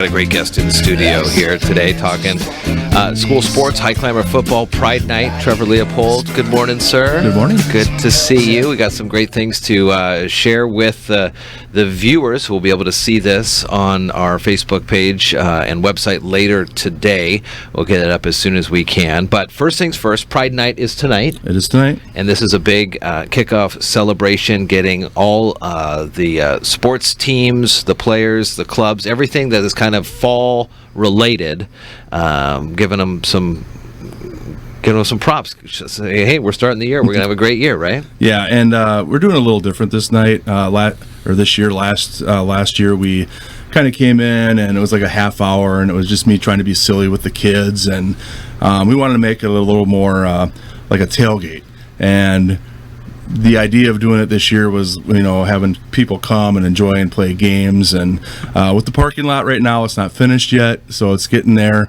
Got a great guest in the studio here today talking school sports, Highclimber football, Pride Night. Trevor Leopold, good morning, sir. Good morning. Good to see you. We got some great things to share with the viewers who will be able to see this on our Facebook page and website later today. We'll get it up as soon as we can. But first things first, Pride Night is tonight. It is tonight. And this is a big kickoff celebration, getting all the sports teams, the players, the clubs, everything that is kind of fall related, giving them some props. Say, hey, we're starting the year. We're gonna have a great year, right? Yeah, and we're doing a little different this night. This year. Last year we kind of came in and it was like a half hour, and it was just me trying to be silly with the kids, and we wanted to make it a little more like a tailgate. And the idea of doing it this year was, having people come and enjoy and play games. And with the parking lot right now, it's not finished yet, so it's getting there.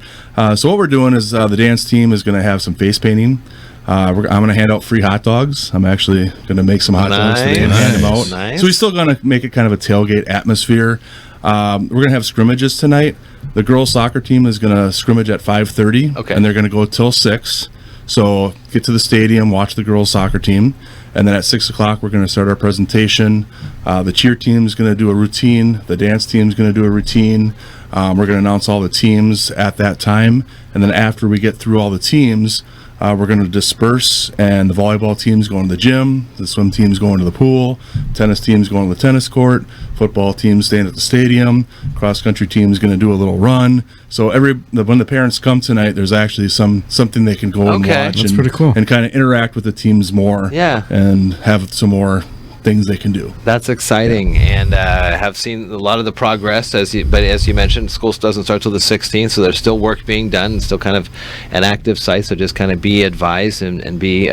So what we're doing is the dance team is going to have some face painting. I'm going to hand out free hot dogs. I'm actually going to make some hot dogs today and hand them out. Nice. So we're still going to make it kind of a tailgate atmosphere. We're going to have scrimmages tonight. The girls soccer team is going to scrimmage at 5:30, and they're going to go till 6. So get to the stadium, watch the girls soccer team. And then at 6 o'clock, we're going to start our presentation. The cheer team is going to do a routine. The dance team is going to do a routine. We're going to announce all the teams at that time. And then after we get through all the teams, we're going to disperse. And the volleyball team's going to the gym. The swim team's going to the pool. Tennis team's going to the tennis court. Football team's staying at the stadium. Cross-country team's going to do a little run. So when the parents come tonight, there's actually something they can go and watch. That's pretty cool. And kind of interact with the teams more. Yeah. And have some more things they can do. That's exciting, and have seen a lot of the progress. But as you mentioned, school doesn't start till the 16th, so there's still work being done, and still kind of an active site. So just kind of be advised and be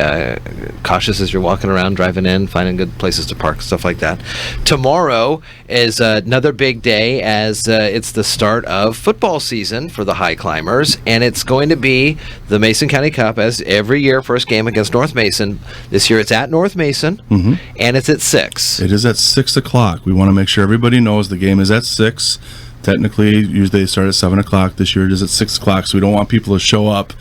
cautious as you're walking around, driving in, finding good places to park, stuff like that. Tomorrow is another big day, as it's the start of football season for the Highclimbers, and it's going to be the Mason County Cup, as every year, first game against North Mason. This year it's at North Mason, and it's at 6. It is at 6 o'clock. We want to make sure everybody knows the game is at 6. Technically, usually they start at 7 o'clock. This year it is at 6 o'clock, so we don't want people to show up,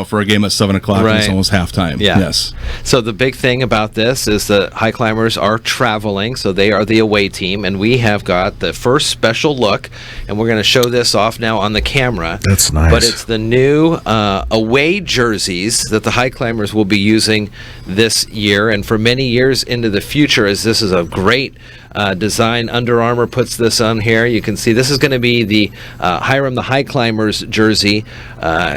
for a game at 7 o'clock. Right. And it's almost halftime. Yeah. Yes. So the big thing about this is the Highclimbers are traveling, so they are the away team, and we have got the first special look, and we're going to show this off now on the camera. That's nice. But it's the new away jerseys that the Highclimbers will be using this year, and for many years into the future, as this is a great design. Under Armour puts this on here. You can see this is going to be the Hiram the Highclimbers jersey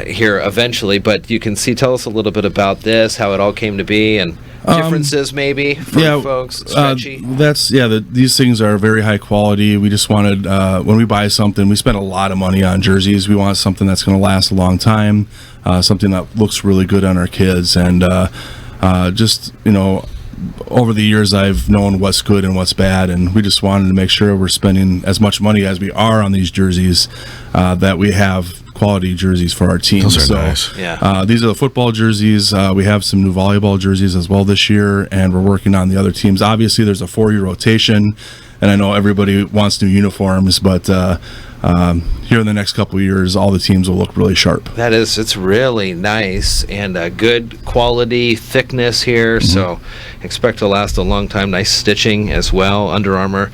here eventually, but you can see, tell us a little bit about this, how it all came to be, and differences maybe for folks. Stretchy. These things are very high quality. We just wanted, when we buy something, we spend a lot of money on jerseys. We want something that's going to last a long time, something that looks really good on our kids, and over the years, I've known what's good and what's bad, and we just wanted to make sure we're spending as much money as we are on these jerseys, that we have quality jerseys for our team. Those are nice. Yeah. These are the football jerseys. We have some new volleyball jerseys as well this year, and we're working on the other teams. Obviously, there's a 4-year rotation, and I know everybody wants new uniforms, but here in the next couple of years, all the teams will look really sharp. It's really nice, and good quality thickness here, so expect to last a long time. Nice stitching as well. Under Armour,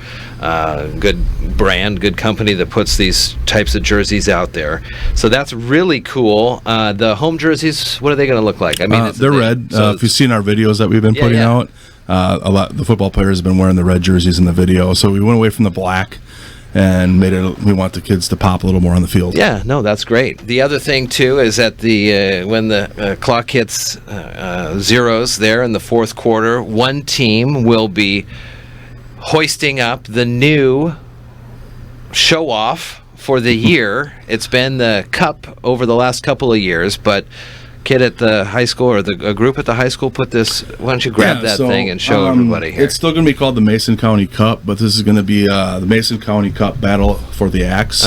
good brand, good company that puts these types of jerseys out there. So that's really cool. The home jerseys, what are they going to look like? I mean, they're red. So if you've seen our videos that we've been putting out, the football players have been wearing the red jerseys in the video. So we went away from the black and we want the kids to pop a little more on the field. Yeah, no, that's great. The other thing too is that when the clock hits zeros there in the fourth quarter, one team will be hoisting up the new show off for the year. It's been the cup over the last couple of years, but kid at the high school, or a group at the high school, put this. Why don't you grab that thing and show everybody here? It's still going to be called the Mason County Cup, but this is going to be the Mason County Cup Battle for the Axe.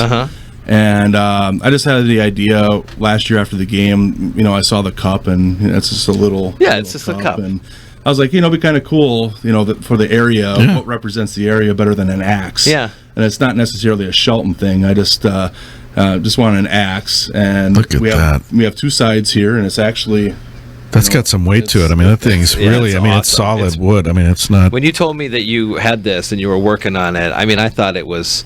And I just had the idea last year after the game. I saw the cup, and it's just a little. Yeah, it's just a cup. And I was like, it'd be kind of cool, that for the area, what represents the area better than an axe? Yeah. and it's not necessarily a Shelton thing. I just want an axe, and Look at we have two sides here, and it's actually. That's got some weight to it. I mean, that thing's really, it's I mean, awesome. it's solid It's- wood. I mean, it's not. When you told me that you had this and you were working on it, I mean, I thought it was,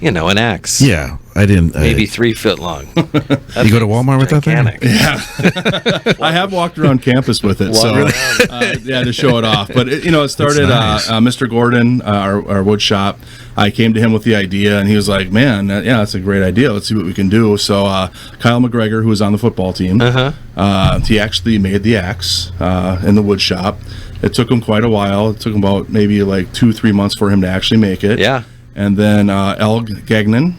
an axe. Yeah, I didn't. Maybe 3 foot long. You go to Walmart with that thing? Yeah, I have walked around campus with it, so to show it off. But it started. Nice. Mr. Gordon, our wood shop. I came to him with the idea, and he was like, "Man, that's a great idea. Let's see what we can do." So Kyle McGregor, who was on the football team, he actually made the axe in the wood shop. It took him quite a while. It took him about maybe like 2-3 months for him to actually make it. Yeah. And then Ellie Gagnon,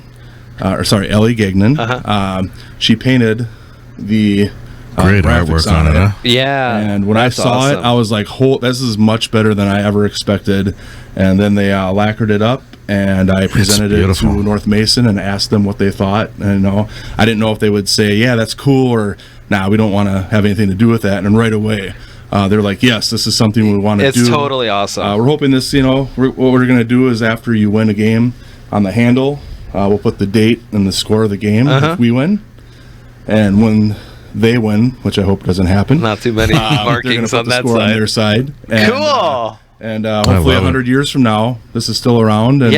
she painted the Great graphics artwork on it, huh? Yeah. And when I saw it, I was like, this is much better than I ever expected. And then they lacquered it up, and I presented it to North Mason and asked them what they thought. And I didn't know if they would say, yeah, that's cool, or nah, we don't want to have anything to do with that. And right away, they're like, yes, this is something we want to do. It's totally awesome. We're hoping this, what we're going to do is after you win a game on the handle, we'll put the date and the score of the game if we win. And when they win, which I hope doesn't happen. Not too many markings on that score side. On their side. And, Cool. And hopefully 100 years from now, this is still around. And,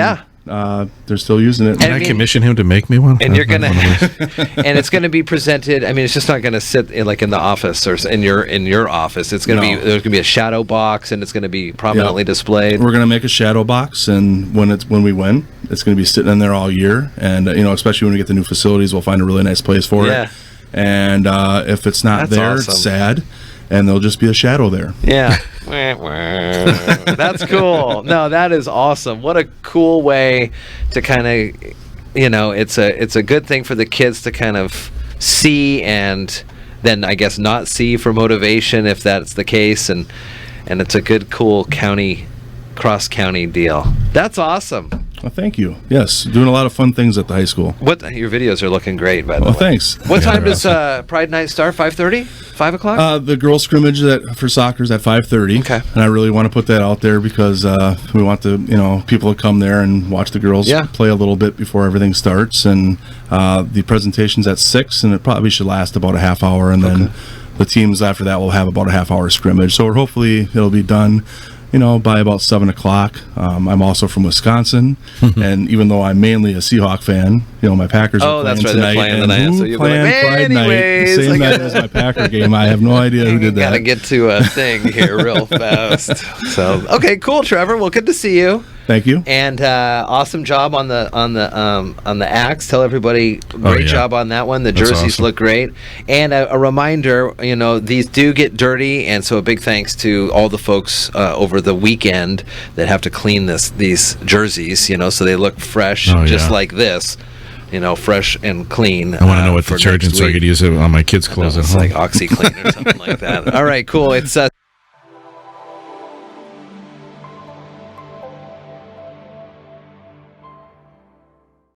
they're still using it. Can I commission him to make me one? And you're gonna, and it's gonna be presented. I mean, it's just not gonna sit in the office or in your office. It's gonna be there's gonna be a shadow box, and it's gonna be prominently displayed. We're gonna make a shadow box, and when we win, it's gonna be sitting in there all year. And especially when we get the new facilities, we'll find a really nice place for it. And if it's not there, it's sad, and there'll just be a shadow there. Yeah. That's cool. No, that is awesome. What a cool way to kind of, it's a good thing for the kids to kind of see, and then I guess not see for motivation if that's the case, and it's a good, cool cross county deal. That's awesome. Well, thank you. Yes, doing a lot of fun things at the high school. Your videos are looking great, by the way. Well, thanks. What time does Pride Night start? 5:30? 5 o'clock? The girls' scrimmage for soccer is at 5:30. Okay. And I really want to put that out there because we want people to come there and watch the girls play a little bit before everything starts. And the presentation's at 6, and it probably should last about a half hour. And then the teams after that will have about a half hour scrimmage. So hopefully it'll be done by about 7 o'clock. I'm also from Wisconsin, and even though I'm mainly a Seahawk fan, my Packers are playing tonight. They're playing tonight. So you're playing Pride night, the same night as my Packer game. I have no idea who did that. Gotta get to a thing here real fast. So okay, cool, Trevor. Well, good to see you. Thank you. And awesome job on the axe. Tell everybody great job on that one. The jerseys look great. And a reminder, these do get dirty, and so a big thanks to all the folks over the weekend that have to clean these jerseys, so they look fresh, just like this. Fresh and clean. I want to know what detergent so I could use it on my kids' clothes at home. It's like OxyClean or something like that. All right, cool. It's